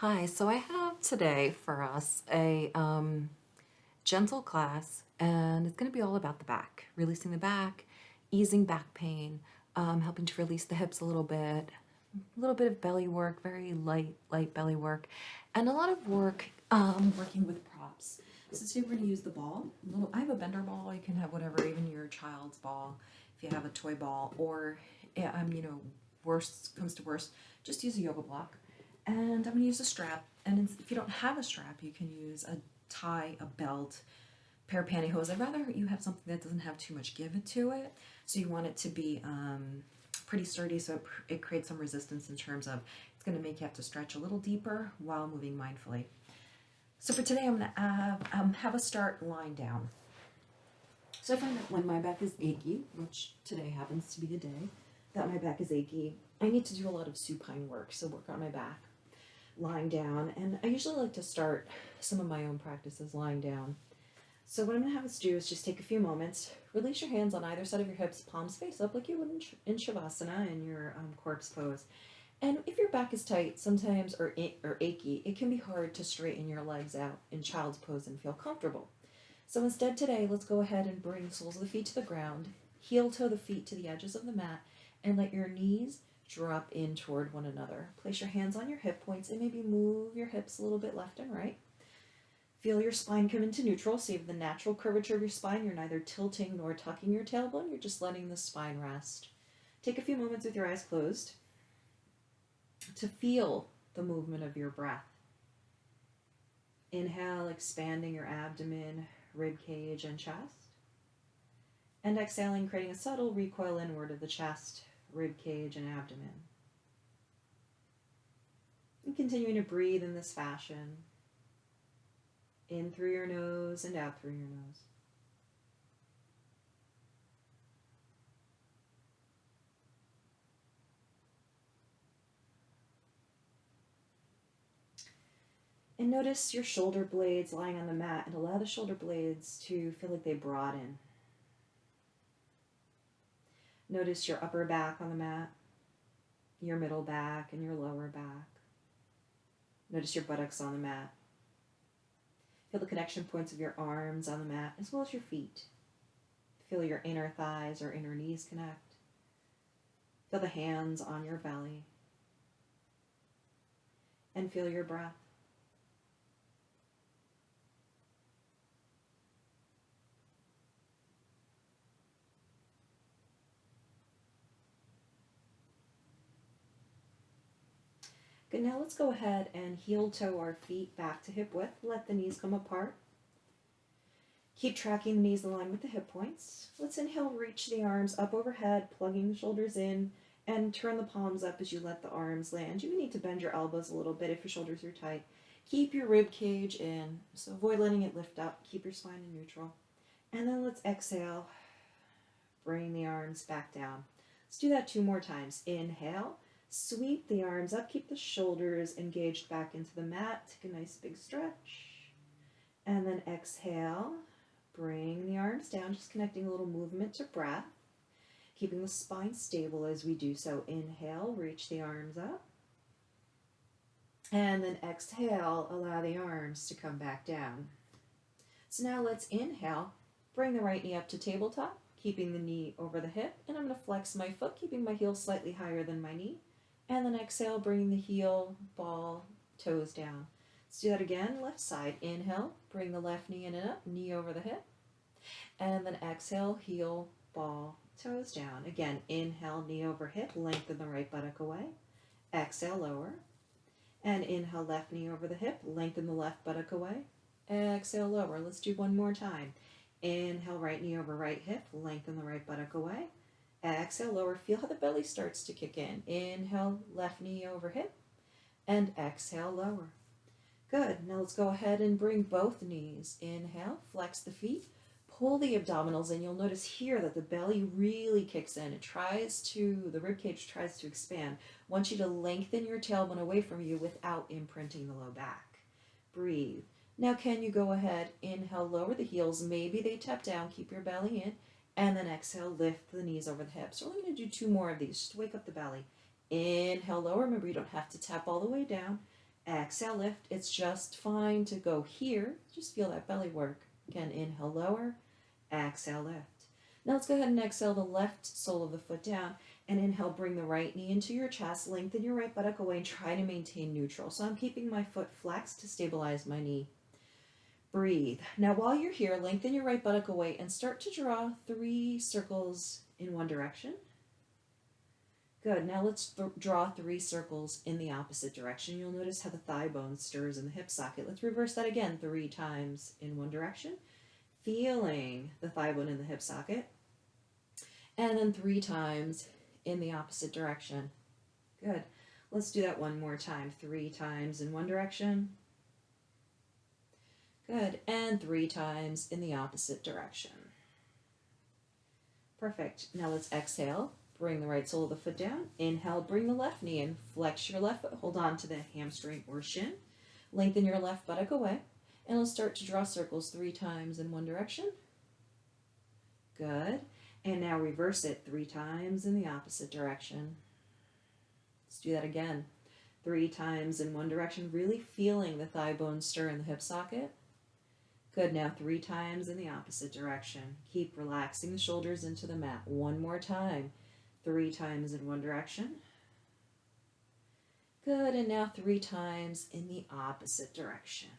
Hi, so I have today for us a gentle class, and it's going to be all about the back, releasing the back, easing back pain, helping to release the hips a little bit of belly work, very light belly work, and a lot of work working with props. So today we're going to use the ball. I have a bender ball. You can have whatever, even your child's ball, if you have a toy ball, or worst comes to worst, just use a yoga block. And I'm going to use a strap. And if you don't have a strap, you can use a tie, a belt, pair of pantyhose. I'd rather you have something that doesn't have too much give to it. So you want it to be pretty sturdy, so it creates some resistance in terms of it's going to make you have to stretch a little deeper while moving mindfully. So for today, I'm going to have a start lying down. So I find that when my back is achy, which today happens to be the day that my back is achy, I need to do a lot of supine work, so work on my back lying down. And I usually like to start some of my own practices lying down. So what I'm going to have us do is just take a few moments, release your hands on either side of your hips, palms face up like you would in Shavasana in your corpse pose. And if your back is tight sometimes or achy, it can be hard to straighten your legs out in child's pose and feel comfortable. So instead today, let's go ahead and bring the soles of the feet to the ground, heel toe the feet to the edges of the mat, and let your knees drop in toward one another. Place your hands on your hip points and maybe move your hips a little bit left and right. Feel your spine come into neutral, so you have the natural curvature of your spine. You're neither tilting nor tucking your tailbone, you're just letting the spine rest. Take a few moments with your eyes closed to feel the movement of your breath. Inhale, expanding your abdomen, rib cage, and chest. And exhaling, creating a subtle recoil inward of the chest, rib cage, and abdomen. And continuing to breathe in this fashion. In through your nose and out through your nose. And notice your shoulder blades lying on the mat, and allow the shoulder blades to feel like they broaden. Notice your upper back on the mat, your middle back, and your lower back. Notice your buttocks on the mat. Feel the connection points of your arms on the mat as well as your feet. Feel your inner thighs or inner knees connect. Feel the hands on your belly. And feel your breath. Good, now let's go ahead and heel toe our feet back to hip width. Let the knees come apart. Keep tracking the knees aligned with the hip points. Let's inhale, reach the arms up overhead, plugging the shoulders in, and turn the palms up as you let the arms land. You need to bend your elbows a little bit if your shoulders are tight. Keep your rib cage in, so avoid letting it lift up. Keep your spine in neutral. And then let's exhale, bring the arms back down. Let's do that 2 more times. Inhale. Sweep the arms up, keep the shoulders engaged back into the mat. Take a nice big stretch. And then exhale, bring the arms down, just connecting a little movement to breath. Keeping the spine stable as we do so. Inhale, reach the arms up. And then exhale, allow the arms to come back down. So now let's inhale, bring the right knee up to tabletop, keeping the knee over the hip. And I'm going to flex my foot, keeping my heel slightly higher than my knee. And then exhale, bringing the heel, ball, toes down. Let's do that again. Left side. Inhale, bring the left knee in and up, knee over the hip. And then exhale, heel, ball, toes down. Again, inhale, knee over hip, lengthen the right buttock away. Exhale, lower. And inhale, left knee over the hip, lengthen the left buttock away. Exhale, lower. Let's do 1 more time. Inhale, right knee over right hip, lengthen the right buttock away. Exhale, lower. Feel how the belly starts to kick in. Inhale, left knee over hip, and exhale, lower. Good. Now let's go ahead and bring both knees. Inhale, flex the feet, pull the abdominals in. You'll notice here that the belly really kicks in. The rib cage tries to expand. I want you to lengthen your tailbone away from you without imprinting the low back. Breathe. Now can you go ahead, inhale, lower the heels. Maybe they tap down, keep your belly in. And then exhale, lift the knees over the hips. We're only going to do 2 more of these just to wake up the belly. Inhale, lower. Remember, you don't have to tap all the way down. Exhale, lift. It's just fine to go here. Just feel that belly work. Again, inhale, lower. Exhale, lift. Now let's go ahead and exhale the left sole of the foot down, and inhale, bring the right knee into your chest, lengthen your right buttock away, and try to maintain neutral. So I'm keeping my foot flexed to stabilize my knee. Breathe. Now while you're here, lengthen your right buttock away and start to draw 3 circles in one direction. Good. Now let's draw 3 circles in the opposite direction. You'll notice how the thigh bone stirs in the hip socket. Let's reverse that again 3 times in one direction, feeling the thigh bone in the hip socket, and then 3 times in the opposite direction. Good. Let's do that one more time. 3 times in one direction. Good. And 3 times in the opposite direction. Perfect. Now let's exhale. Bring the right sole of the foot down. Inhale, bring the left knee in. Flex your left foot. Hold on to the hamstring or shin. Lengthen your left buttock away. And we'll start to draw circles 3 times in one direction. Good. And now reverse it 3 times in the opposite direction. Let's do that again. 3 times in one direction, really feeling the thigh bone stir in the hip socket. Good. Now 3 times in the opposite direction. Keep relaxing the shoulders into the mat. One more time. 3 times in one direction. Good. And now 3 times in the opposite direction.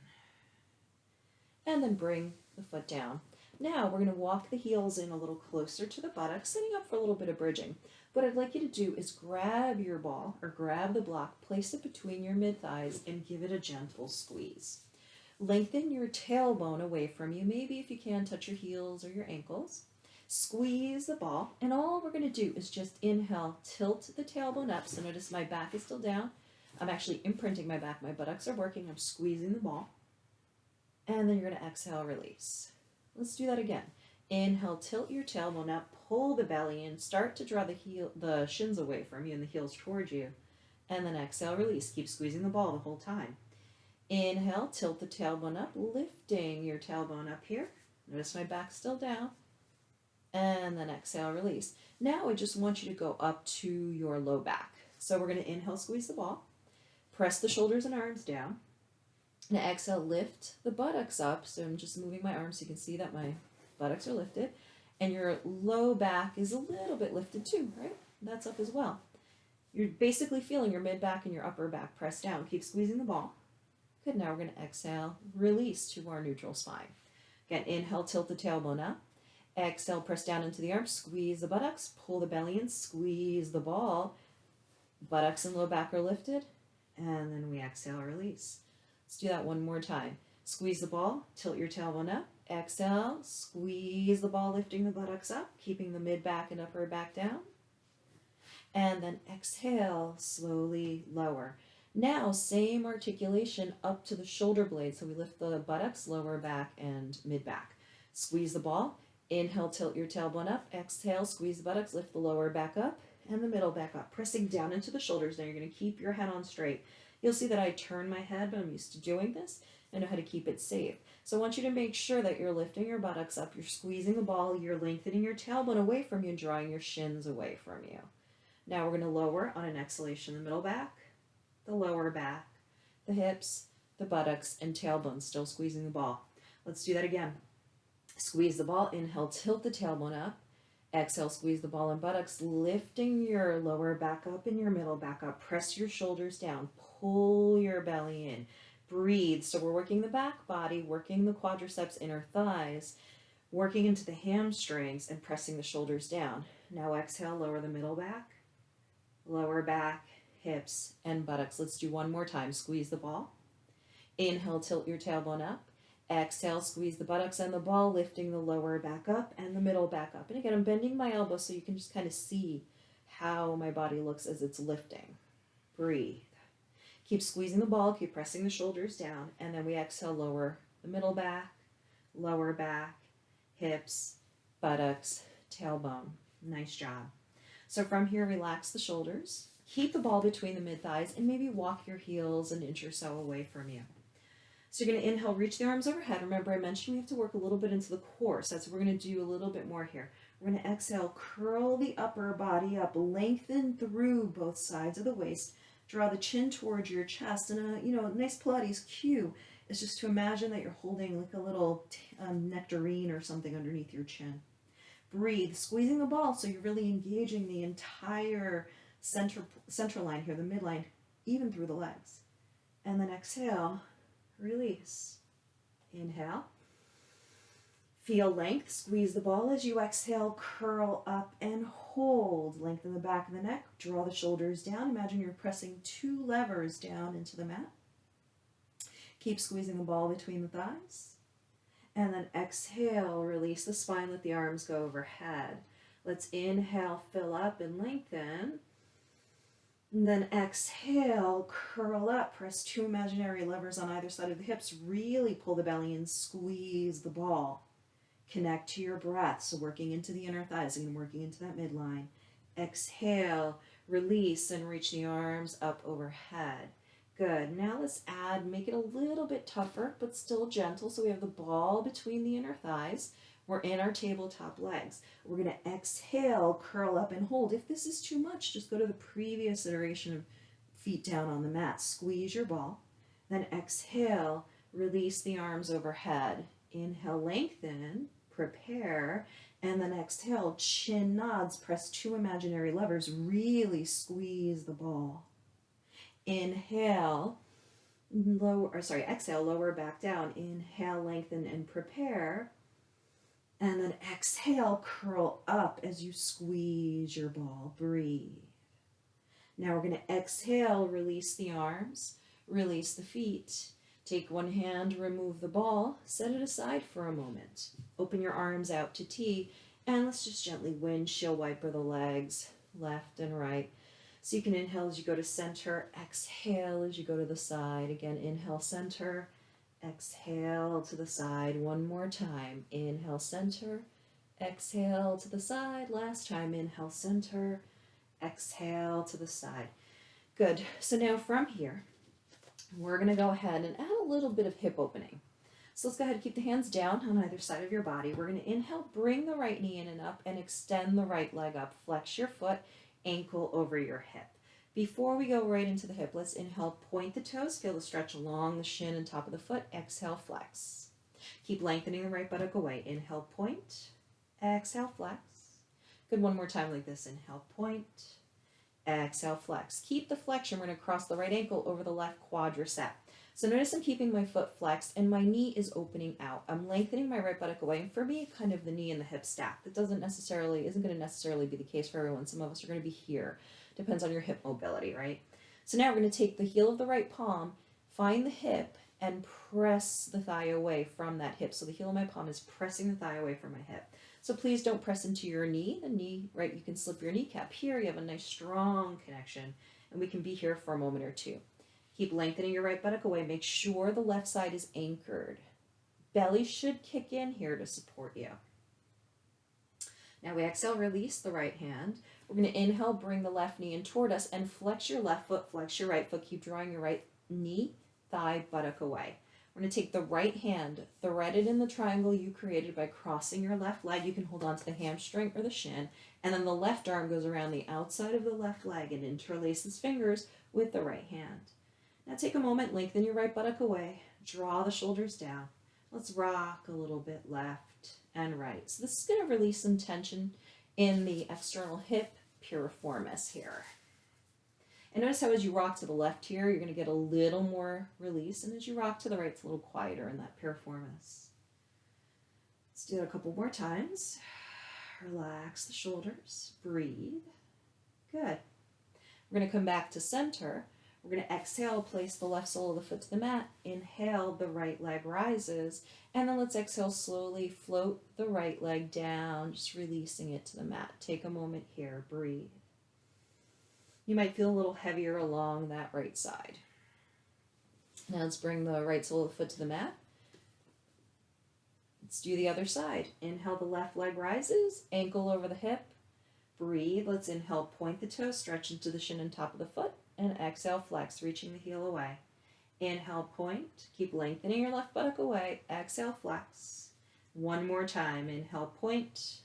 And then bring the foot down. Now we're going to walk the heels in a little closer to the buttocks, setting up for a little bit of bridging. What I'd like you to do is grab your ball or grab the block, place it between your mid-thighs, and give it a gentle squeeze. Lengthen your tailbone away from you. Maybe if you can, touch your heels or your ankles. Squeeze the ball, and all we're going to do is just inhale, tilt the tailbone up. So notice my back is still down. I'm actually imprinting my back. My buttocks are working. I'm squeezing the ball. And then you're going to exhale, release. Let's do that again. Inhale, tilt your tailbone up, pull the belly in, start to draw the shins away from you and the heels towards you. And then exhale, release. Keep squeezing the ball the whole time. Inhale, tilt the tailbone up, lifting your tailbone up here. Notice my back's still down. And then exhale, release. Now I just want you to go up to your low back. So we're going to inhale, squeeze the ball. Press the shoulders and arms down. Now exhale, lift the buttocks up. So I'm just moving my arms so you can see that my buttocks are lifted. And your low back is a little bit lifted too, right? That's up as well. You're basically feeling your mid back and your upper back pressed down. Keep squeezing the ball. Good. Now we're going to exhale, release to our neutral spine. Again, inhale, tilt the tailbone up. Exhale, press down into the arms, squeeze the buttocks, pull the belly in, squeeze the ball. Buttocks and low back are lifted. And then we exhale, release. Let's do that one more time. Squeeze the ball, tilt your tailbone up. Exhale, squeeze the ball, lifting the buttocks up, keeping the mid back and upper back down. And then exhale, slowly lower. Now, same articulation up to the shoulder blades. So we lift the buttocks, lower back, and mid back. Squeeze the ball. Inhale, tilt your tailbone up. Exhale, squeeze the buttocks, lift the lower back up and the middle back up. Pressing down into the shoulders. Now you're going to keep your head on straight. You'll see that I turn my head, but I'm used to doing this. I know how to keep it safe. So I want you to make sure that you're lifting your buttocks up, you're squeezing the ball, you're lengthening your tailbone away from you and drawing your shins away from you. Now we're going to lower on an exhalation the middle back, the lower back, the hips, the buttocks, and tailbone, still squeezing the ball. Let's do that again. Squeeze the ball, inhale, tilt the tailbone up. Exhale, squeeze the ball and buttocks, lifting your lower back up and your middle back up. Press your shoulders down, pull your belly in. Breathe. So we're working the back body, working the quadriceps, inner thighs, working into the hamstrings and pressing the shoulders down. Now exhale, lower the middle back, lower back, hips, and buttocks. Let's do one more time. Squeeze the ball. Inhale, tilt your tailbone up. Exhale, squeeze the buttocks and the ball, lifting the lower back up and the middle back up. And again, I'm bending my elbow so you can just kind of see how my body looks as it's lifting. Breathe. Keep squeezing the ball, keep pressing the shoulders down, and then we exhale, lower the middle back, lower back, hips, buttocks, tailbone. Nice job. So from here, relax the shoulders, keep the ball between the mid-thighs, and maybe walk your heels an inch or so away from you. So you're going to inhale, reach the arms overhead. Remember, I mentioned we have to work a little bit into the core, so that's what we're going to do a little bit more here. We're going to exhale, curl the upper body up, lengthen through both sides of the waist, Draw the chin towards your chest, and a nice Pilates cue is just to imagine that you're holding like a little nectarine or something underneath your chin. Breathe, squeezing the ball so you're really engaging the entire center line here, the midline, even through the legs. And then exhale, release. Inhale. Feel length, squeeze the ball as you exhale, curl up and hold. Lengthen the back of the neck, draw the shoulders down. Imagine you're pressing 2 levers down into the mat. Keep squeezing the ball between the thighs. And then exhale, release the spine, let the arms go overhead. Let's inhale, fill up and lengthen. And then exhale, curl up, press 2 imaginary levers on either side of the hips. Really pull the belly in, squeeze the ball. Connect to your breath, so working into the inner thighs and working into that midline. Exhale, release and reach the arms up overhead. Good. Now let's make it a little bit tougher, but still gentle. So we have the ball between the inner thighs. We're in our tabletop legs. We're going to exhale, curl up and hold. If this is too much, just go to the previous iteration of feet down on the mat. Squeeze your ball. Then exhale, release the arms overhead. Inhale, lengthen, prepare, and then exhale, chin nods, press 2 imaginary levers, really squeeze the ball. Inhale, exhale, lower back down. Inhale, lengthen and prepare. And then exhale, curl up as you squeeze your ball. Breathe. Now we're going to exhale, release the arms, release the feet. Take one hand, remove the ball, set it aside for a moment. Open your arms out to T, and let's just gently windshield wiper the legs, left and right. So you can inhale as you go to center, exhale as you go to the side. Again, inhale, center, exhale to the side. One more time. Inhale, center, exhale to the side. Last time, inhale, center, exhale to the side. Good. So now from here, we're going to go ahead and add a little bit of hip opening. So let's go ahead and keep the hands down on either side of your body. We're going to inhale, bring the right knee in and up, and extend the right leg up. Flex your foot, ankle over your hip. Before we go right into the hip, let's inhale, point the toes, feel the stretch along the shin and top of the foot. Exhale, flex. Keep lengthening the right buttock away. Inhale, point. Exhale, flex. Good, one more time like this. Inhale, point. Exhale, flex. Keep the flexion. We're going to cross the right ankle over the left quadricep. So notice I'm keeping my foot flexed and my knee is opening out. I'm lengthening my right buttock away, and for me, kind of the knee and the hip stack. That isn't going to necessarily be the case for everyone. Some of us are going to be here. Depends on your hip mobility, right? So now we're going to take the heel of the right palm, find the hip, and press the thigh away from that hip. So the heel of my palm is pressing the thigh away from my hip. So please don't press into your knee. The knee, right, you can slip your kneecap. Here you have a nice strong connection, and we can be here for a moment or two. Keep lengthening your right buttock away. Make sure the left side is anchored. Belly should kick in here to support you. Now we exhale, release the right hand. We're going to inhale, bring the left knee in toward us, and flex your left foot, flex your right foot. Keep drawing your right knee, thigh, buttock away. We're going to take the right hand, thread it in the triangle you created by crossing your left leg. You can hold on to the hamstring or the shin, and then the left arm goes around the outside of the left leg and interlaces fingers with the right hand. Now take a moment, lengthen your right buttock away, draw the shoulders down. Let's rock a little bit left and right. So this is going to release some tension in the external hip piriformis here. And notice how as you rock to the left here, you're going to get a little more release, and as you rock to the right, it's a little quieter in that piriformis. Let's do it a couple more times. Relax the shoulders, breathe. Good. We're going to come back to center. We're going to exhale, place the left sole of the foot to the mat. Inhale, the right leg rises. And then let's exhale, slowly float the right leg down, just releasing it to the mat. Take a moment here, breathe. You might feel a little heavier along that right side. Now let's bring the right sole of the foot to the mat. Let's do the other side. Inhale, the left leg rises, ankle over the hip. Breathe. Let's inhale, point the toes, stretch into the shin and top of the foot. And exhale, flex, reaching the heel away. Inhale, point. Keep lengthening your left buttock away. Exhale, flex. One more time. Inhale, point.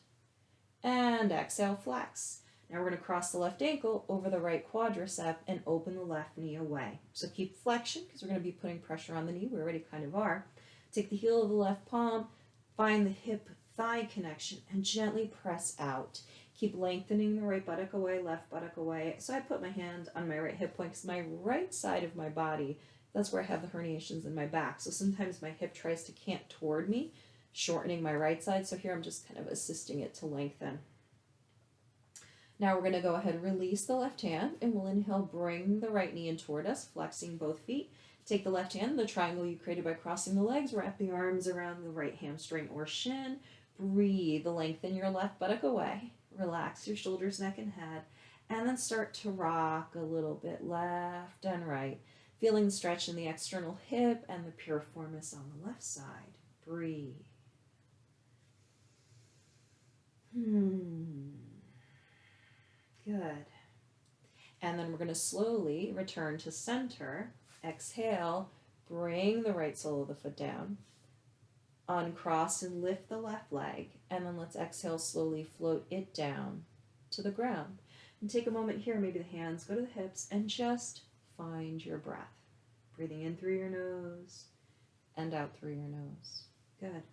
And exhale, flex. Now we're going to cross the left ankle over the right quadricep and open the left knee away. So keep flexion because we're going to be putting pressure on the knee. We already kind of are. Take the heel of the left palm, find the hip thigh connection, and gently press out. Keep lengthening the right buttock away, left buttock away. So I put my hand on my right hip point because my right side of my body, that's where I have the herniations in my back. So sometimes my hip tries to cant toward me, shortening my right side. So here I'm just kind of assisting it to lengthen. Now we're going to go ahead and release the left hand, and we'll inhale, bring the right knee in toward us, flexing both feet. Take the left hand, the triangle you created by crossing the legs, wrap the arms around the right hamstring or shin. Breathe, lengthen your left buttock away. Relax your shoulders, neck, and head. And then start to rock a little bit left and right. Feeling the stretch in the external hip and the piriformis on the left side. Breathe. Good. And then we're going to slowly return to center. Exhale, bring the right sole of the foot down. Uncross and lift the left leg. And then let's exhale, slowly float it down to the ground. And take a moment here, maybe the hands go to the hips, and just find your breath. Breathing in through your nose and out through your nose. Good.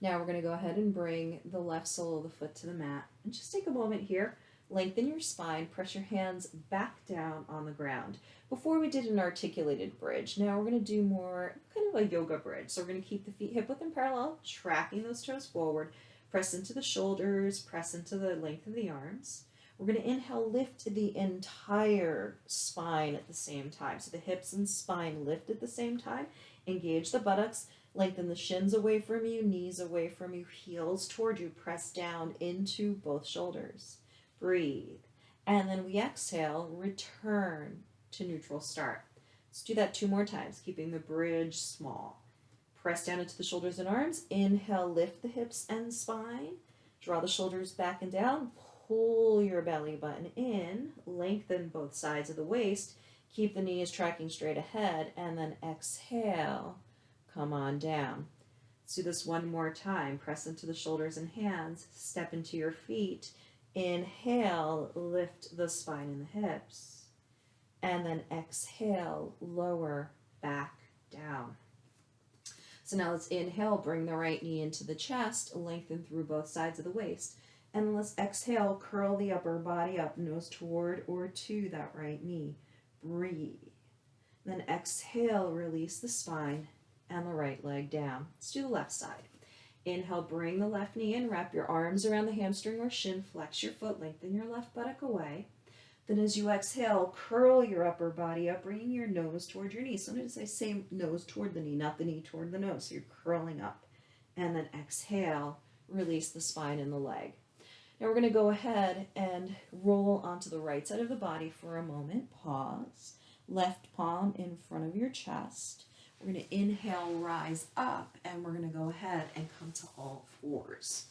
Now we're going to go ahead and bring the left sole of the foot to the mat. And just take a moment here. Lengthen your spine, press your hands back down on the ground. Before we did an articulated bridge, now we're going to do more kind of a yoga bridge. So we're going to keep the feet hip width and parallel, tracking those toes forward, press into the shoulders, press into the length of the arms. We're going to inhale, lift the entire spine at the same time. So the hips and spine lift at the same time. Engage the buttocks, lengthen the shins away from you, knees away from you, heels toward you, press down into both shoulders. Breathe. And then we exhale, return to neutral start. Let's do that 2 more times, keeping the bridge small. Press down into the shoulders and arms. Inhale, lift the hips and spine. Draw the shoulders back and down. Pull your belly button in. Lengthen both sides of the waist. Keep the knees tracking straight ahead. And then exhale, come on down. Let's do this 1 more time. Press into the shoulders and hands. Step into your feet. Inhale, lift the spine and the hips. And then exhale, lower back down. So now let's inhale, bring the right knee into the chest, lengthen through both sides of the waist. And let's exhale, curl the upper body up, nose toward or to that right knee. Breathe. Then exhale, release the spine and the right leg down. Let's do the left side. Inhale, bring the left knee in, wrap your arms around the hamstring or shin, flex your foot, lengthen your left buttock away. Then as you exhale, curl your upper body up, bringing your nose toward your knee. So notice I say nose toward the knee, not the knee toward the nose. So you're curling up. And then exhale, release the spine and the leg. Now we're going to go ahead and roll onto the right side of the body for a moment. Pause. Left palm in front of your chest. We're going to inhale, rise up, and we're going to go ahead and come to all fours.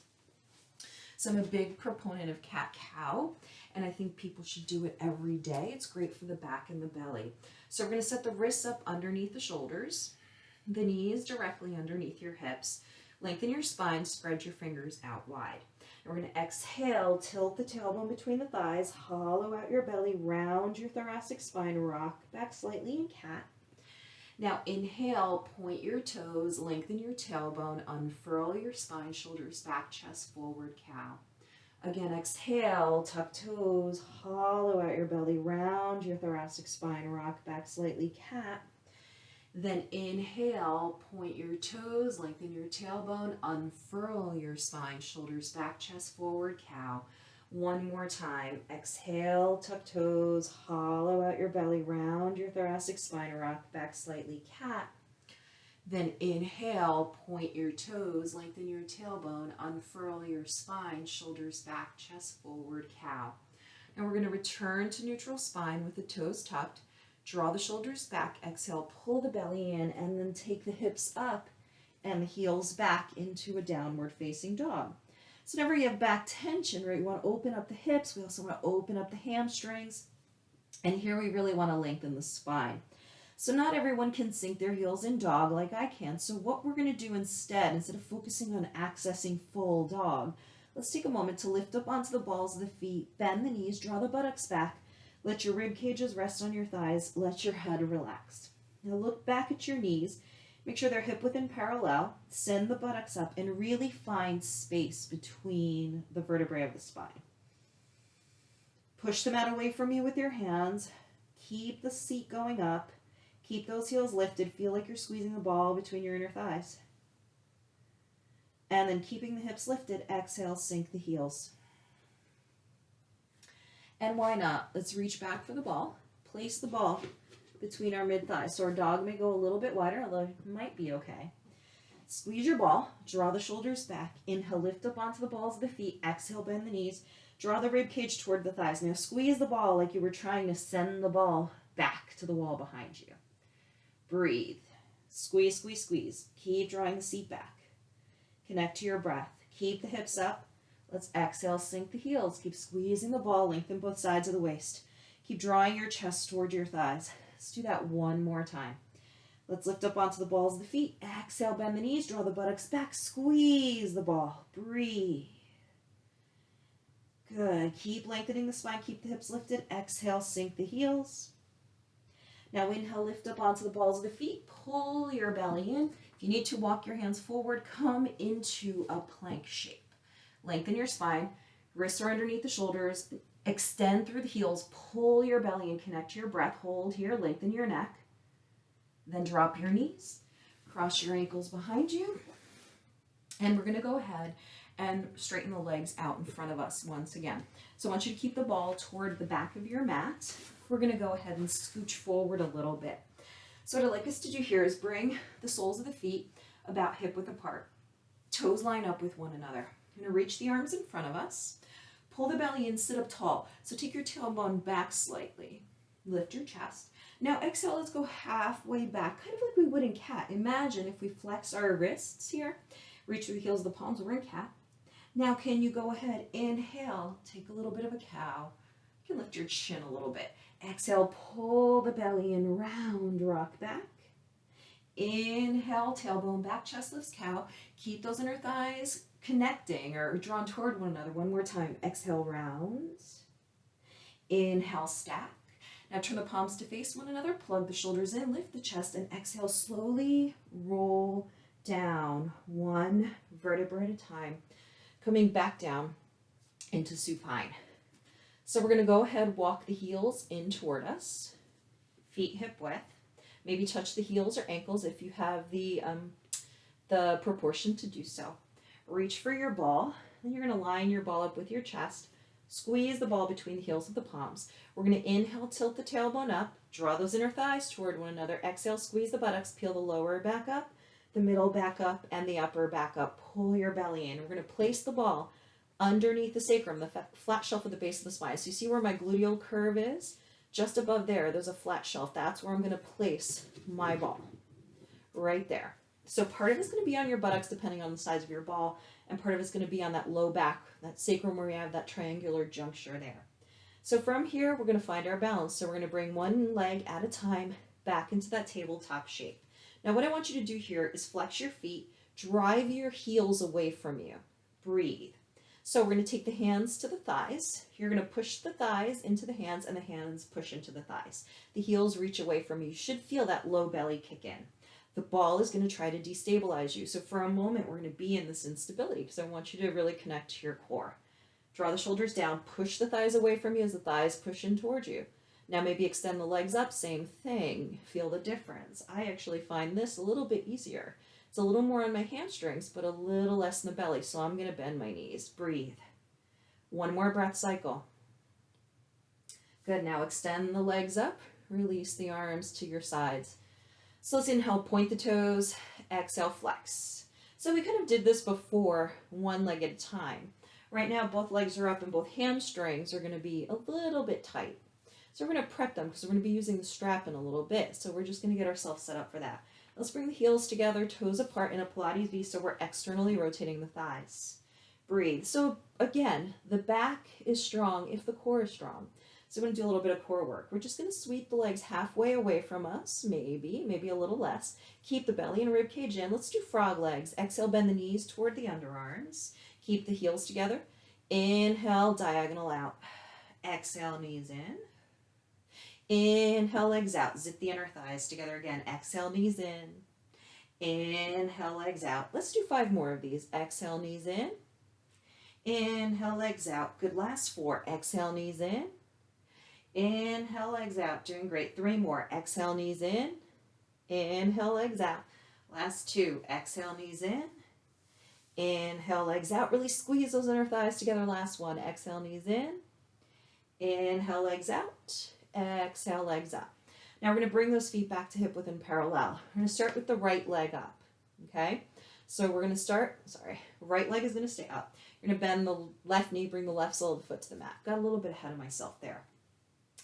So I'm a big proponent of cat-cow, and I think people should do it every day. It's great for the back and the belly. So we're going to set the wrists up underneath the shoulders, the knees directly underneath your hips. Lengthen your spine, spread your fingers out wide. And we're going to exhale, tilt the tailbone between the thighs, hollow out your belly, round your thoracic spine, rock back slightly in cat. Now inhale, point your toes, lengthen your tailbone, unfurl your spine, shoulders back, chest forward, cow. Again, exhale, tuck toes, hollow out your belly, round your thoracic spine, rock back slightly, cat. Then inhale, point your toes, lengthen your tailbone, unfurl your spine, shoulders back, chest forward, cow. 1 more time. Exhale, tuck toes, hollow out your belly, round your thoracic spine, rock back slightly, cat. Then inhale, point your toes, lengthen your tailbone, unfurl your spine, shoulders back, chest forward, cow. Now we're going to return to neutral spine with the toes tucked. Draw the shoulders back, exhale, pull the belly in, and then take the hips up and the heels back into a downward facing dog. So whenever you have back tension, right, you want to open up the hips. We also want to open up the hamstrings. And here we really want to lengthen the spine. So not everyone can sink their heels in dog like I can. So what we're going to do instead of focusing on accessing full dog, Let's take a moment to lift up onto the balls of the feet, bend the knees, draw the buttocks back, let your rib cages rest on your thighs, let your head relax. Now look back at your knees, make sure they're hip width and parallel, send the buttocks up, and really find space between the vertebrae of the spine. Push the mat away from you with your hands, keep the seat going up, keep those heels lifted, feel like you're squeezing the ball between your inner thighs. And then keeping the hips lifted, exhale, sink the heels. And why not? Let's reach back for the ball. Place the ball between our mid-thighs. So our dog may go a little bit wider, although it might be okay. Squeeze your ball. Draw the shoulders back. Inhale, lift up onto the balls of the feet. Exhale, bend the knees. Draw the rib cage toward the thighs. Now squeeze the ball like you were trying to send the ball back to the wall behind you. Breathe. Squeeze, squeeze, squeeze. Keep drawing the seat back. Connect to your breath. Keep the hips up. Let's exhale, sink the heels. Keep squeezing the ball, lengthen both sides of the waist. Keep drawing your chest toward your thighs. Let's do that one more time. Let's lift up onto the balls of the feet. Exhale, bend the knees, draw the buttocks back, squeeze the ball. Breathe. Good. Keep lengthening the spine, keep the hips lifted. Exhale, sink the heels. Now inhale, lift up onto the balls of the feet. Pull your belly in. If you need to walk your hands forward, come into a plank shape. Lengthen your spine. Wrists are underneath the shoulders. Extend through the heels. Pull your belly in. Connect to your breath. Hold here. Lengthen your neck. Then drop your knees. Cross your ankles behind you. And we're going to go ahead and straighten the legs out in front of us once again. So I want you to keep the ball toward the back of your mat. We're going to go ahead and scooch forward a little bit. So what I'd like us to do here is bring the soles of the feet about hip width apart. Toes line up with one another. You're going to reach the arms in front of us. Pull the belly in, sit up tall. So take your tailbone back slightly. Lift your chest. Now exhale, let's go halfway back, kind of like we would in cat. Imagine if we flex our wrists here, reach through the heels of the palms, we're in cat. Now can you go ahead, inhale, take a little bit of a cow. You can lift your chin a little bit. Exhale, pull the belly in, round rock back. Inhale, tailbone back, chest lifts, cow. Keep those inner thighs connecting or drawn toward one another. One more time. Exhale, round. Inhale, stack. Now turn the palms to face one another. Plug the shoulders in, lift the chest, and exhale, slowly roll down one vertebra at a time. Coming back down into supine. So we're going to go ahead, walk the heels in toward us, feet hip width. Maybe touch the heels or ankles if you have the proportion to do so. Reach for your ball, and you're going to line your ball up with your chest. Squeeze the ball between the heels of the palms. We're going to inhale, tilt the tailbone up, draw those inner thighs toward one another. Exhale, squeeze the buttocks, peel the lower back up, the middle back up, and the upper back up. Pull your belly in. We're going to place the ball underneath the sacrum, the flat shelf at the base of the spine. So you see where my gluteal curve is? Just above there's a flat shelf. That's where I'm going to place my ball. Right there. So part of it's going to be on your buttocks depending on the size of your ball, and part of it's going to be on that low back, that sacrum where you have that triangular juncture there. So from here, we're going to find our balance. So we're going to bring one leg at a time back into that tabletop shape. Now what I want you to do here is flex your feet, drive your heels away from you. Breathe. So we're going to take the hands to the thighs. You're going to push the thighs into the hands and the hands push into the thighs. The heels reach away from you. You should feel that low belly kick in. The ball is going to try to destabilize you. So for a moment, we're going to be in this instability because I want you to really connect to your core. Draw the shoulders down, push the thighs away from you as the thighs push in towards you. Now maybe extend the legs up, same thing. Feel the difference. I actually find this a little bit easier. It's a little more on my hamstrings, but a little less in the belly. So I'm going to bend my knees. Breathe. One more breath cycle. Good. Now extend the legs up. Release the arms to your sides. So let's inhale, point the toes. Exhale, flex. So we kind of did this before, one leg at a time. Right now, both legs are up and both hamstrings are going to be a little bit tight. So we're going to prep them because we're going to be using the strap in a little bit. So we're just going to get ourselves set up for that. Let's bring the heels together, toes apart in a Pilates V, so we're externally rotating the thighs. Breathe. So again, the back is strong if the core is strong. So we're going to do a little bit of core work. We're just going to sweep the legs halfway away from us, maybe a little less. Keep the belly and rib cage in. Let's do frog legs. Exhale, bend the knees toward the underarms. Keep the heels together. Inhale, diagonal out. Exhale, knees in. Inhale, legs out. Zip the inner thighs together again. Exhale, knees in. Inhale, legs out. Let's do 5 more of these. Exhale, knees in. Inhale, legs out. Good, last 4. Exhale, knees in. Inhale, legs out. Doing great. 3 more. Exhale, knees in. Inhale, legs out. Last 2. Exhale, knees in. Inhale, legs out. Really squeeze those inner thighs together. Last 1. Exhale, knees in. Inhale, legs out. Exhale, legs up. Now we're going to bring those feet back to hip width and parallel. We're going to start with the right leg up. Okay? So we're going to start, right leg is going to stay up. You're going to bend the left knee, bring the left sole of the foot to the mat. Got a little bit ahead of myself there.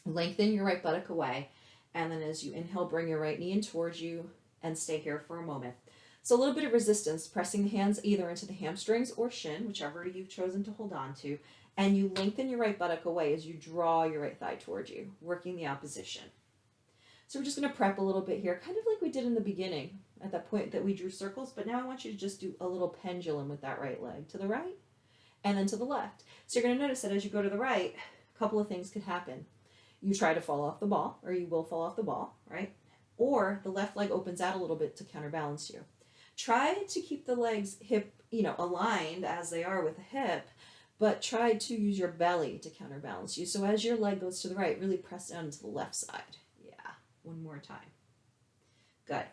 Lengthen your right buttock away. And then as you inhale, bring your right knee in towards you and stay here for a moment. So a little bit of resistance, pressing the hands either into the hamstrings or shin, whichever you've chosen to hold on to. And you lengthen your right buttock away as you draw your right thigh towards you, working the opposition. So we're just going to prep a little bit here, kind of like we did in the beginning at that point that we drew circles. But now I want you to just do a little pendulum with that right leg to the right and then to the left. So you're going to notice that as you go to the right, a couple of things could happen. You try to fall off the ball, or you will fall off the ball, right? Or the left leg opens out a little bit to counterbalance you. Try to keep the legs hip, aligned as they are with the hip, but try to use your belly to counterbalance you. So as your leg goes to the right, really press down into the left side. Yeah, one more time. Good.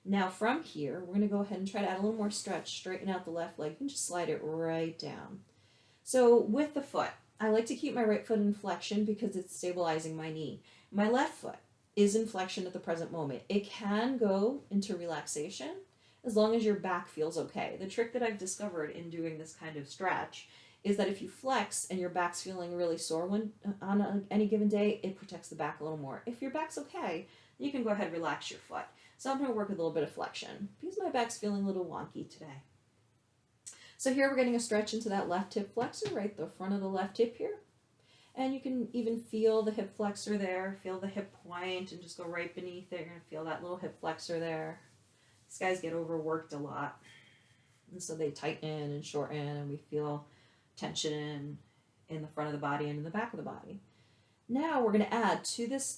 Now from here, we're going to go ahead and try to add a little more stretch, straighten out the left leg. You can just slide it right down. So with the foot, I like to keep my right foot in flexion because it's stabilizing my knee. My left foot is in flexion at the present moment. It can go into relaxation as long as your back feels okay. The trick that I've discovered in doing this kind of stretch is that if you flex and your back's feeling really sore on any given day, it protects the back a little more. If your back's okay, you can go ahead and relax your foot. So I'm going to work with a little bit of flexion because my back's feeling a little wonky today. So here we're getting a stretch into that left hip flexor, right, the front of the left hip here. And you can even feel the hip flexor there, feel the hip point, and just go right beneath it. You're going to feel that little hip flexor there. These guys get overworked a lot. And so they tighten and shorten, and we feel tension in the front of the body and in the back of the body. Now we're going to add to this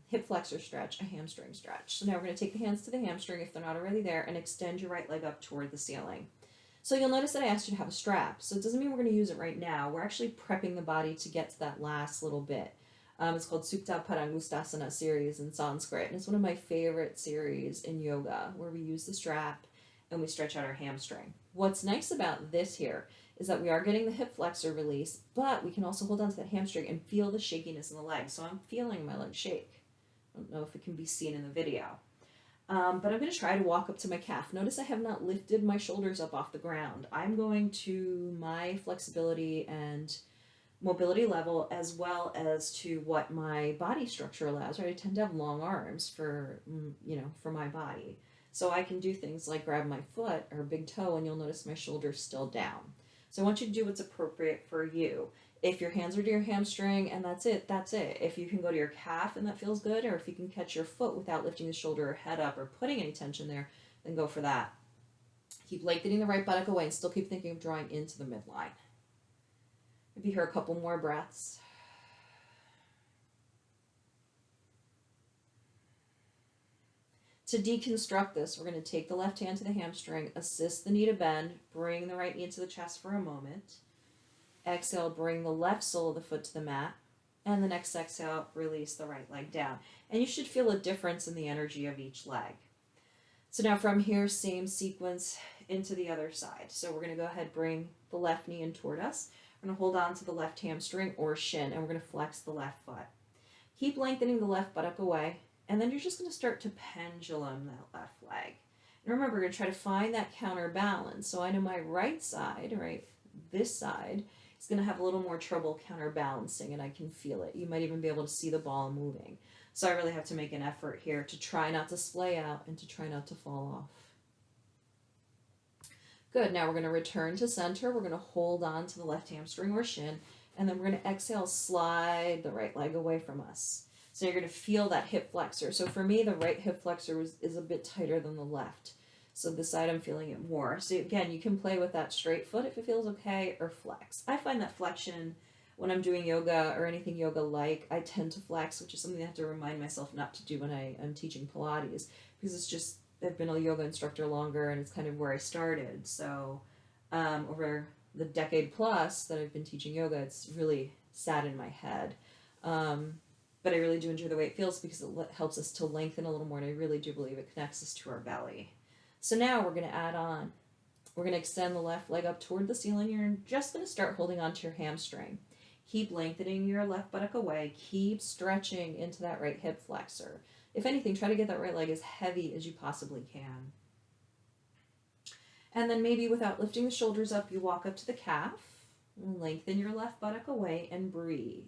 hip flexor stretch a hamstring stretch. So now we're going to take the hands to the hamstring if they're not already there and extend your right leg up toward the ceiling. So you'll notice that I asked you to have a strap. So it doesn't mean we're going to use it right now. We're actually prepping the body to get to that last little bit. It's called Supta Padangustasana series in Sanskrit. And it's one of my favorite series in yoga where we use the strap and we stretch out our hamstring. What's nice about this here is that we are getting the hip flexor release, but we can also hold on to that hamstring and feel the shakiness in the leg. So I'm feeling my leg shake. I don't know if it can be seen in the video. But I'm going to try to walk up to my calf. Notice I have not lifted my shoulders up off the ground. I'm going to my flexibility and mobility level as well as to what my body structure allows. Right? I tend to have long arms for my body. So I can do things like grab my foot or big toe and you'll notice my shoulder's still down. So I want you to do what's appropriate for you. If your hands are to your hamstring and that's it, that's it. If you can go to your calf and that feels good, or if you can catch your foot without lifting the shoulder or head up or putting any tension there, then go for that. Keep lengthening the right buttock away and still keep thinking of drawing into the midline. Maybe here a couple more breaths. To deconstruct this, we're going to take the left hand to the hamstring, assist the knee to bend, bring the right knee into the chest for a moment. Exhale, bring the left sole of the foot to the mat. And the next exhale, release the right leg down. And you should feel a difference in the energy of each leg. So now from here, same sequence into the other side. So we're going to go ahead, bring the left knee in toward us. We're going to hold on to the left hamstring or shin, and we're going to flex the left foot. Keep lengthening the left buttock away, and then you're just going to start to pendulum that left leg. And remember, we're going to try to find that counterbalance. So I know my right side, right, this side, is going to have a little more trouble counterbalancing, and I can feel it. You might even be able to see the ball moving. So I really have to make an effort here to try not to splay out and to try not to fall off. Good. Now we're going to return to center. We're going to hold on to the left hamstring or shin, and then we're going to exhale, slide the right leg away from us. So you're going to feel that hip flexor. So for me, the right hip flexor is a bit tighter than the left. So this side I'm feeling it more. So again, you can play with that straight foot if it feels okay, or flex. I find that flexion when I'm doing yoga or anything yoga like, I tend to flex, which is something I have to remind myself not to do when I am teaching Pilates, because it's just, I've been a yoga instructor longer and it's kind of where I started. So over the decade plus that I've been teaching yoga, it's really sat in my head. But I really do enjoy the way it feels because it helps us to lengthen a little more, and I really do believe it connects us to our belly. So now we're going to add on, we're going to extend the left leg up toward the ceiling. You're just going to start holding on to your hamstring. Keep lengthening your left buttock away. Keep stretching into that right hip flexor. If anything, try to get that right leg as heavy as you possibly can. And then maybe without lifting the shoulders up, you walk up to the calf, lengthen your left buttock away, and breathe.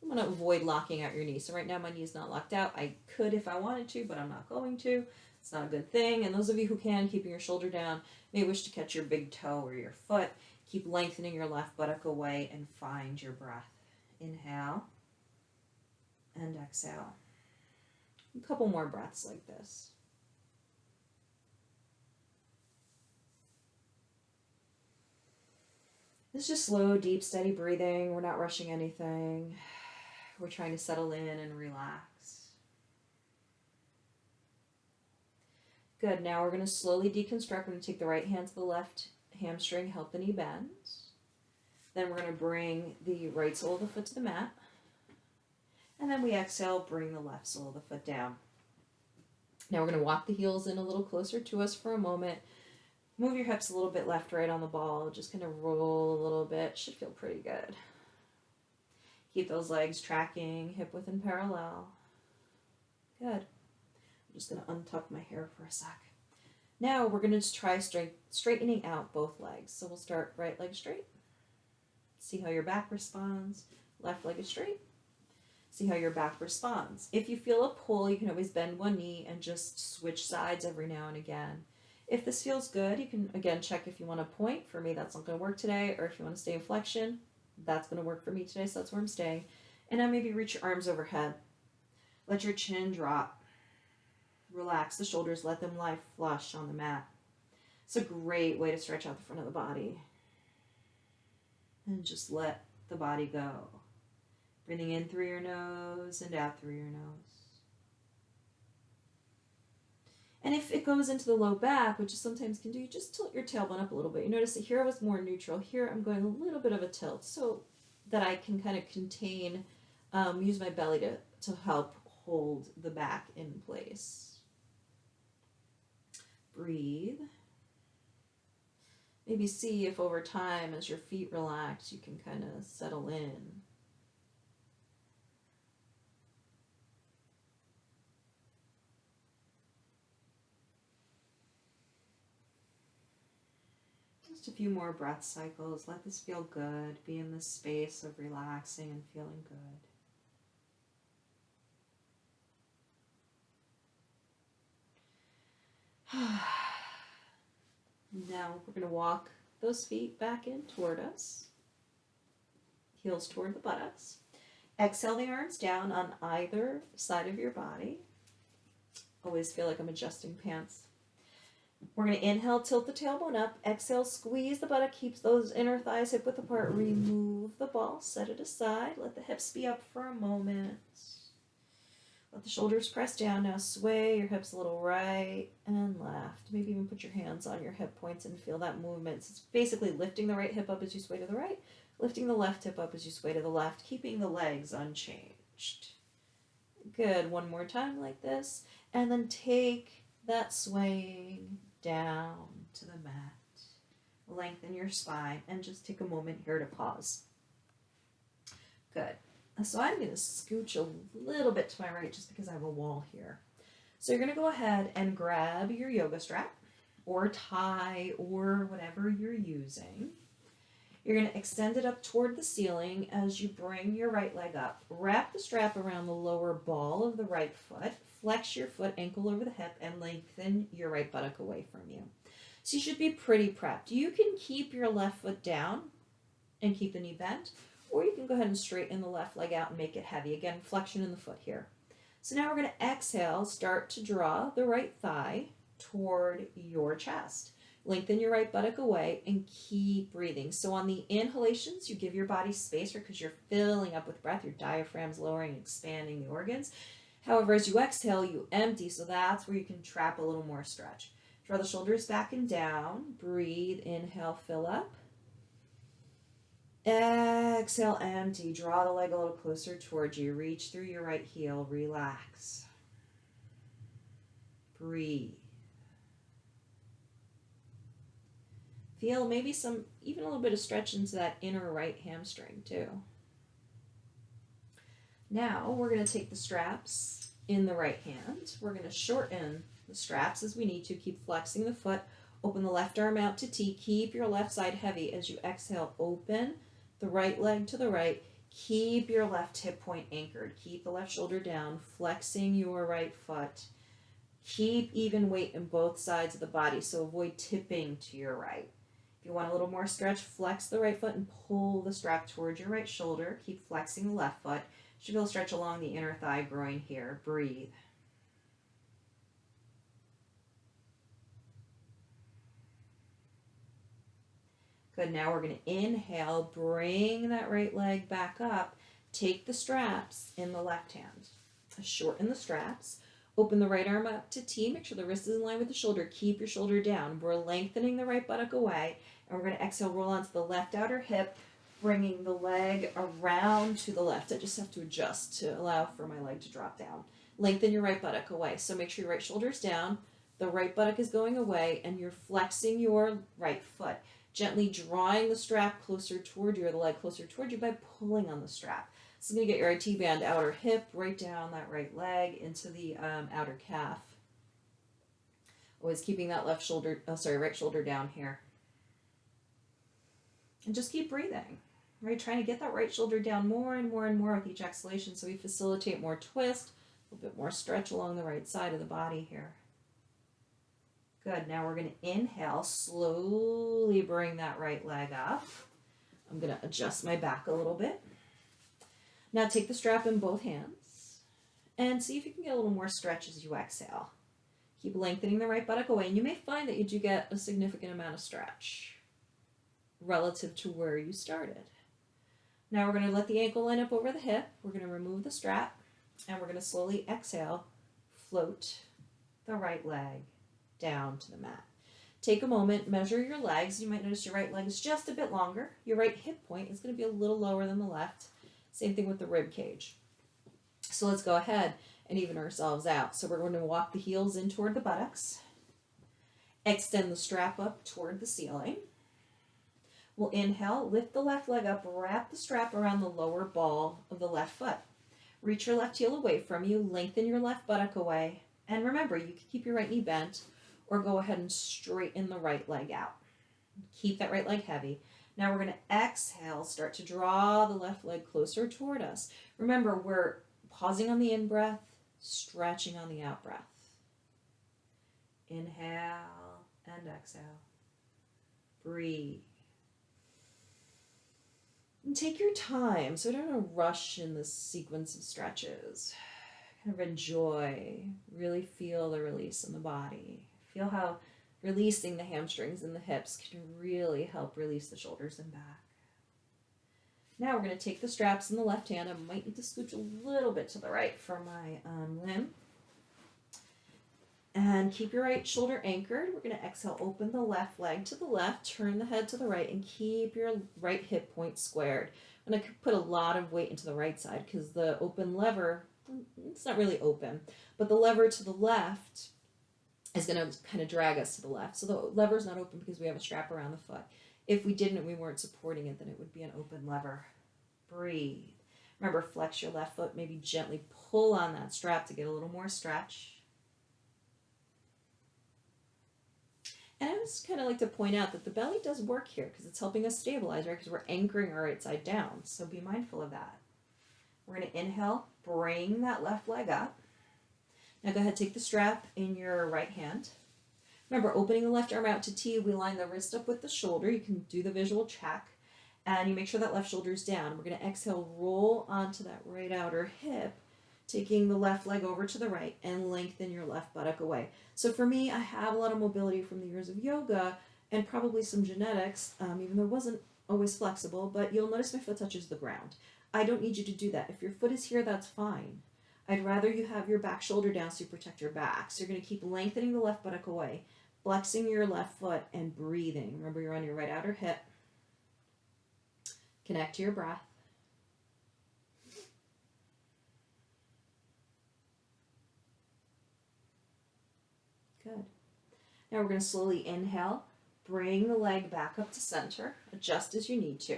I'm going to avoid locking out your knee. So right now my knee is not locked out. I could if I wanted to, but I'm not going to. It's not a good thing. And those of you who can, keeping your shoulder down, may wish to catch your big toe or your foot. Keep lengthening your left buttock away and find your breath. Inhale and exhale. A couple more breaths like this. It's just slow, deep, steady breathing. We're not rushing anything. We're trying to settle in and relax. Good. Now we're going to slowly deconstruct. We're going to take the right hand to the left hamstring, help the knee bend. Then we're going to bring the right sole of the foot to the mat. And then we exhale, bring the left sole of the foot down. Now we're going to walk the heels in a little closer to us for a moment. Move your hips a little bit left, right on the ball. Just kind of roll a little bit. Should feel pretty good. Keep those legs tracking, hip width and parallel. Good. I'm just going to untuck my hair for a sec. Now we're going to just try straightening out both legs. So we'll start right leg straight. See how your back responds. Left leg is straight. See how your back responds. If you feel a pull, you can always bend one knee and just switch sides every now and again. If this feels good, you can again check if you want to point. For me, that's not going to work today. Or if you want to stay in flexion, that's going to work for me today, so that's where I'm staying. And now maybe reach your arms overhead. Let your chin drop. Relax the shoulders. Let them lie flush on the mat. It's a great way to stretch out the front of the body. And just let the body go. Breathing in through your nose and out through your nose. And if it goes into the low back, which sometimes can do, you just tilt your tailbone up a little bit. You notice that here I was more neutral. Here I'm going a little bit of a tilt so that I can kind of contain, use my belly to help hold the back in place. Breathe. Maybe see if over time, as your feet relax, you can kind of settle in. Just a few more breath cycles. Let this feel good. Be in this space of relaxing and feeling good. Now we're going to walk those feet back in toward us. Heels toward the buttocks. Exhale the arms down on either side of your body. Always feel like I'm adjusting pants. We're going to inhale, tilt the tailbone up. Exhale, squeeze the buttock, keep those inner thighs hip width apart. Remove the ball, set it aside. Let the hips be up for a moment. Let the shoulders press down. Now sway your hips a little right and left. Maybe even put your hands on your hip points and feel that movement. So it's basically lifting the right hip up as you sway to the right, lifting the left hip up as you sway to the left, keeping the legs unchanged. Good. One more time like this. And then take that swaying down to the mat. Lengthen your spine and just take a moment here to pause. Good. So I'm going to scooch a little bit to my right just because I have a wall here. So you're going to go ahead and grab your yoga strap or tie or whatever you're using. You're going to extend it up toward the ceiling as you bring your right leg up. Wrap the strap around the lower ball of the right foot. Flex your foot ankle over the hip and lengthen your right buttock away from you. So you should be pretty prepped. You can keep your left foot down and keep the knee bent, or you can go ahead and straighten the left leg out and make it heavy. Again, flexion in the foot here. So now we're going to exhale, start to draw the right thigh toward your chest. Lengthen your right buttock away and keep breathing. So on the inhalations, you give your body space because you're filling up with breath. Your diaphragm's lowering and expanding the organs. However, as you exhale, you empty. So that's where you can trap a little more stretch. Draw the shoulders back and down. Breathe. Inhale, fill up. Exhale, empty. Draw the leg a little closer towards you. Reach through your right heel. Relax. Breathe. Feel maybe even a little bit of stretch into that inner right hamstring too. Now we're going to take the straps in the right hand. We're going to shorten the straps as we need to. Keep flexing the foot. Open the left arm out to T. Keep your left side heavy as you exhale. Open the right leg to the right. Keep your left hip point anchored. Keep the left shoulder down. Flexing your right foot. Keep even weight in both sides of the body, so avoid tipping to your right. If you want a little more stretch, flex the right foot and pull the strap towards your right shoulder. Keep flexing the left foot. You should feel a stretch along the inner thigh groin here. Breathe. Good. Now we're going to inhale, bring that right leg back up. Take the straps in the left hand. Shorten the straps. Open the right arm up to T. Make sure the wrist is in line with the shoulder. Keep your shoulder down. We're lengthening the right buttock away. And we're going to exhale, roll onto the left outer hip, bringing the leg around to the left. I just have to adjust to allow for my leg to drop down. Lengthen your right buttock away. So make sure your right shoulder's down. The right buttock is going away, and you're flexing your right foot. Gently drawing the strap closer toward you, or the leg closer toward you by pulling on the strap. So you're going to get your IT band outer hip right down that right leg into the outer calf. Always keeping that right shoulder down here. And just keep breathing, right? Trying to get that right shoulder down more and more and more with each exhalation so we facilitate more twist, a little bit more stretch along the right side of the body here. Good. Now we're going to inhale, slowly bring that right leg up. I'm going to adjust my back a little bit. Now take the strap in both hands and see if you can get a little more stretch as you exhale. Keep lengthening the right buttock away, and you may find that you do get a significant amount of stretch relative to where you started. Now we're going to let the ankle line up over the hip. We're going to remove the strap, and we're going to slowly exhale, float the right leg down to the mat. Take a moment, measure your legs. You might notice your right leg is just a bit longer. Your right hip point is going to be a little lower than the left. Same thing with the rib cage. So let's go ahead and even ourselves out. So we're going to walk the heels in toward the buttocks. Extend the strap up toward the ceiling. We'll inhale, lift the left leg up, wrap the strap around the lower ball of the left foot. Reach your left heel away from you, lengthen your left buttock away, and remember, you can keep your right knee bent or go ahead and straighten the right leg out. Keep that right leg heavy. Now we're going to exhale, start to draw the left leg closer toward us. Remember, we're pausing on the in-breath, stretching on the out-breath. Inhale and exhale. Breathe. And take your time, so don't rush in this sequence of stretches. Kind of enjoy, really feel the release in the body. Feel how releasing the hamstrings and the hips can really help release the shoulders and back. Now we're going to take the straps in the left hand. I might need to scooch a little bit to the right for my limb. And keep your right shoulder anchored. We're going to exhale, open the left leg to the left, turn the head to the right, and keep your right hip point squared. I'm going to put a lot of weight into the right side because the open lever, it's not really open, but the lever to the left is going to kind of drag us to the left. So the lever's not open because we have a strap around the foot. If we didn't and we weren't supporting it, then it would be an open lever. Breathe. Remember, flex your left foot, maybe gently pull on that strap to get a little more stretch. And I just kind of like to point out that the belly does work here because it's helping us stabilize, right? Because we're anchoring our right side down. So be mindful of that. We're going to inhale, bring that left leg up. Now go ahead, take the strap in your right hand. Remember, opening the left arm out to T, we line the wrist up with the shoulder. You can do the visual check. And you make sure that left shoulder's down. We're going to exhale, roll onto that right outer hip. taking the left leg over to the right and lengthen your left buttock away. So for me, I have a lot of mobility from the years of yoga and probably some genetics, even though it wasn't always flexible, but you'll notice my foot touches the ground. I don't need you to do that. If your foot is here, that's fine. I'd rather you have your back shoulder down so you protect your back. So you're going to keep lengthening the left buttock away, flexing your left foot and breathing. Remember, you're on your right outer hip. Connect to your breath. Good. Now we're going to slowly inhale, bring the leg back up to center, adjust as you need to.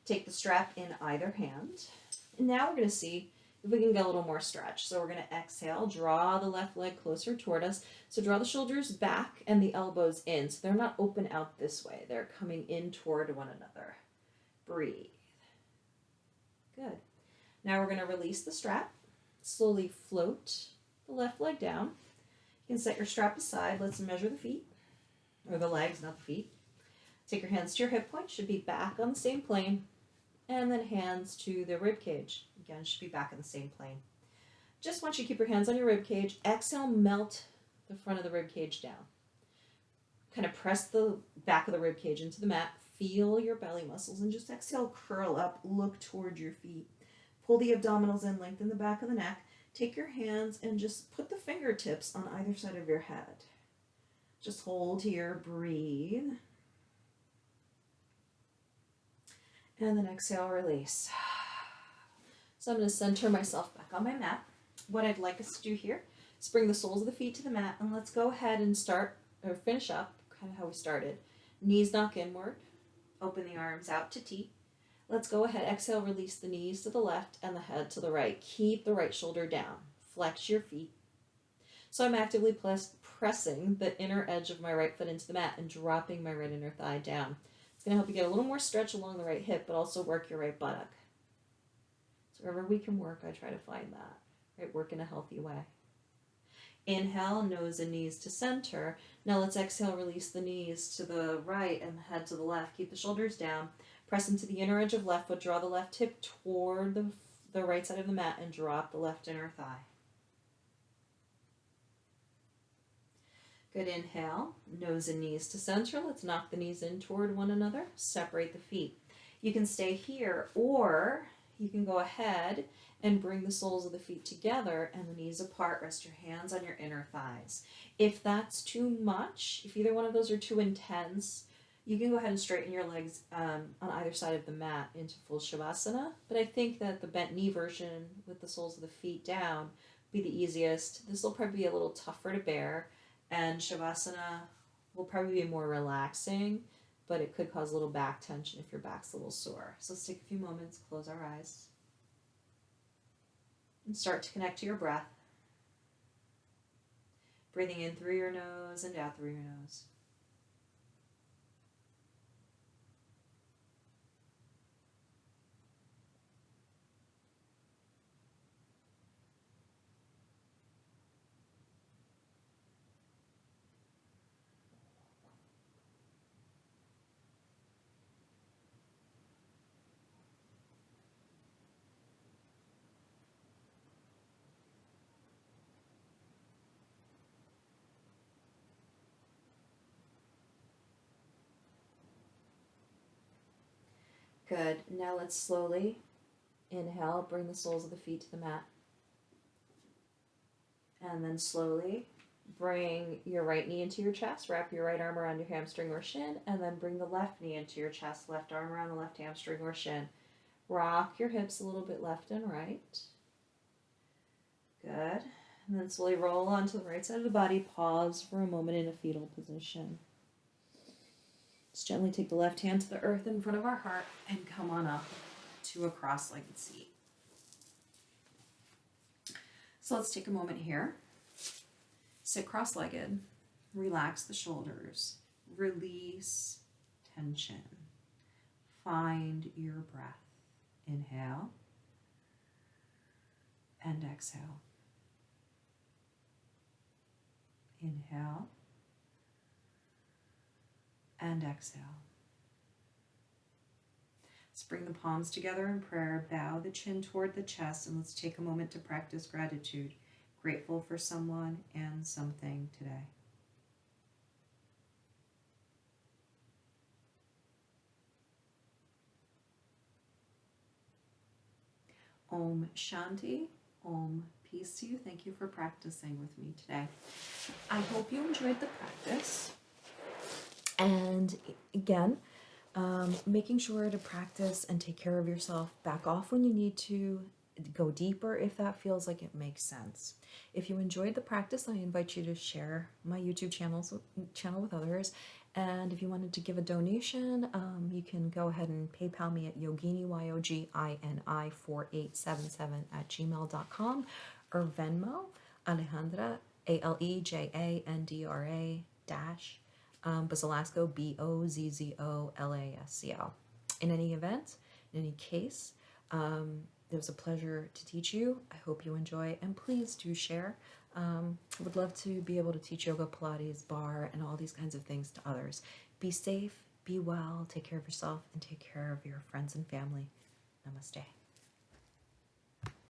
Take the strap in either hand. And now we're going to see if we can get a little more stretch. So we're going to exhale, draw the left leg closer toward us. So draw the shoulders back and the elbows in. So they're not open out this way. They're coming in toward one another. Breathe. Good. Now we're going to release the strap. Slowly float the left leg down. You can set your strap aside. Let's measure the feet, or the legs, not the feet. Take your hands to your hip point, should be back on the same plane, and then hands to the rib cage. Again, should be back on the same plane. Just want you to keep your hands on your rib cage. Exhale, melt the front of the rib cage down. Kind of press the back of the rib cage into the mat. Feel your belly muscles, and just exhale, curl up, look toward your feet. Pull the abdominals in, lengthen the back of the neck. Take your hands and just put the fingertips on either side of your head. Just hold here, breathe. And then exhale, release. So I'm going to center myself back on my mat. What I'd like us to do here is bring the soles of the feet to the mat, and let's go ahead and start, or finish up, kind of how we started. Knees knock inward, open the arms out to T. Let's go ahead, exhale, release the knees to the left and the head to the right. Keep the right shoulder down. Flex your feet. So I'm actively pressing the inner edge of my right foot into the mat and dropping my right inner thigh down. It's going to help you get a little more stretch along the right hip, but also work your right buttock. So wherever we can work, I try to find that. Right, work in a healthy way. Inhale, nose and knees to center. Now let's exhale, release the knees to the right and the head to the left. Keep the shoulders down. Press into the inner edge of left foot. Draw the left hip toward the right side of the mat and drop the left inner thigh. Good, inhale, nose and knees to center. Let's knock the knees in toward one another. Separate the feet. You can stay here, or you can go ahead and bring the soles of the feet together and the knees apart. Rest your hands on your inner thighs. If that's too much, if either one of those are too intense, you can go ahead and straighten your legs on either side of the mat into full Shavasana. But I think that the bent knee version with the soles of the feet down will be the easiest. This will probably be a little tougher to bear, and Shavasana will probably be more relaxing, but it could cause a little back tension if your back's a little sore. So let's take a few moments, close our eyes, and start to connect to your breath. Breathing in through your nose and out through your nose. Good. Now let's slowly inhale, bring the soles of the feet to the mat. And then slowly bring your right knee into your chest, wrap your right arm around your hamstring or shin, and then bring the left knee into your chest, left arm around the left hamstring or shin. Rock your hips a little bit left and right. Good. And then slowly roll onto the right side of the body. Pause for a moment in a fetal position. Just gently take the left hand to the earth in front of our heart and come on up to a cross-legged seat. So let's take a moment here. Sit cross-legged. Relax the shoulders. Release tension. Find your breath. Inhale and exhale. Inhale and exhale. Let's bring the palms together in prayer, bow the chin toward the chest, and let's take a moment to practice gratitude. Grateful for someone and something today. Om Shanti. Om. Peace to you. Thank you for practicing with me today. I hope you enjoyed the practice. And again, making sure to practice and take care of yourself. Back off when you need to. Go deeper if that feels like it makes sense. If you enjoyed the practice, I invite you to share my YouTube channel with others. And if you wanted to give a donation, you can go ahead and PayPal me at yogini, YOGINI 4877 at gmail.com, or Venmo, Alejandra, ALEJANDRA dash Bozzolasco, BOZZOLASCO. In any event, in any case, it was a pleasure to teach you. I hope you enjoy, and please do share. I would love to be able to teach yoga, Pilates, bar, and all these kinds of things to others. Be safe, be well, take care of yourself, and take care of your friends and family. Namaste.